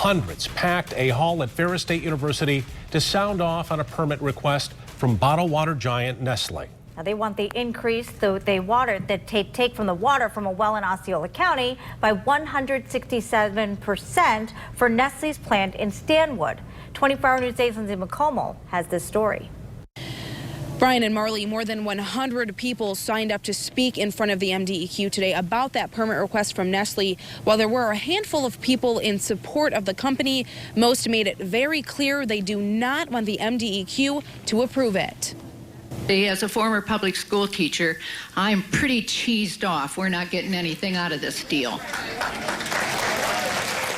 Hundreds packed a hall at Ferris State University to sound off on a permit request from bottled water giant Nestle. Now they want the increase that they take from the water from a well in Osceola County by 167% for Nestle's plant in Stanwood. 24-Hour News 8's Lindsay McComal has this story. Brian and Marley, more than 100 people signed up to speak in front of the MDEQ today about that permit request from Nestle. While there were a handful of people in support of the company, most made it very clear they do not want the MDEQ to approve it. As a former public school teacher, I'm pretty cheesed off. We're not getting anything out of this deal.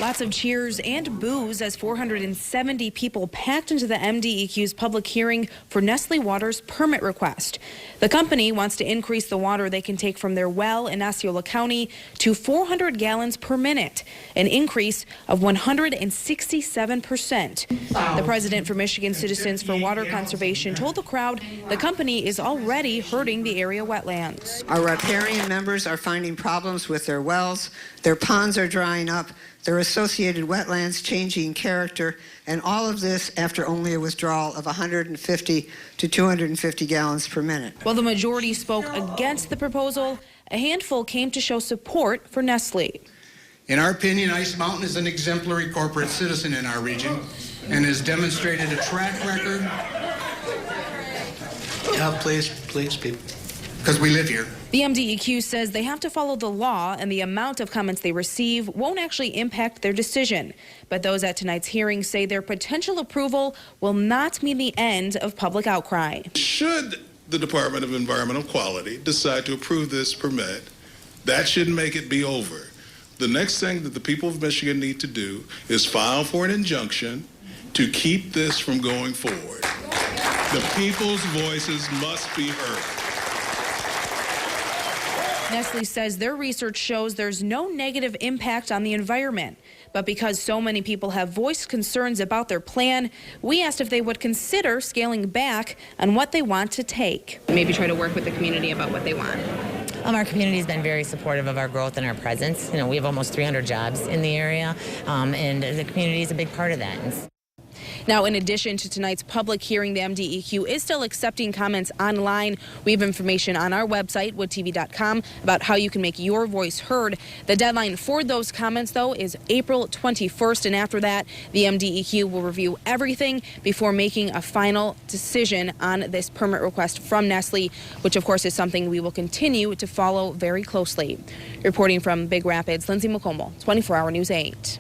Lots of cheers and boos as 470 people packed into the MDEQ's public hearing for Nestle Water's permit request. The company wants to increase the water they can take from their well in Osceola County to 400 gallons per minute, an increase of 167%. The president for Michigan Citizens for Water Conservation told the crowd the company is already hurting the area wetlands. Our riparian members are finding problems with their wells, their ponds are drying up, their associated wetlands changing character, and all of this after only a withdrawal of 150 to 250 gallons per minute. While the majority spoke against the proposal, a handful came to show support for Nestle. In our opinion, Ice Mountain is an exemplary corporate citizen in our region and has demonstrated a track record. Yeah, please, people. Because we live here. The MDEQ says they have to follow the law, and the amount of comments they receive won't actually impact their decision. But those at tonight's hearing say their potential approval will not mean the end of public outcry. Should the Department of Environmental Quality decide to approve this permit, that shouldn't make it be over. The next thing that the people of Michigan need to do is file for an injunction to keep this from going forward. The people's voices must be heard. Nestle says their research shows there's no negative impact on the environment. But because so many people have voiced concerns about their plan, we asked if they would consider scaling back on what they want to take. Maybe try to work with the community about what they want. Our community has been very supportive of our growth and our presence. You know, we have almost 300 jobs in the area, and the community is a big part of that. Now, in addition to tonight's public hearing, the MDEQ is still accepting comments online. We have information on our website, woodtv.com, about how you can make your voice heard. The deadline for those comments, though, is April 21st, and after that, the MDEQ will review everything before making a final decision on this permit request from Nestle, which, of course, is something we will continue to follow very closely. Reporting from Big Rapids, Lindsay McComal, 24-Hour News 8.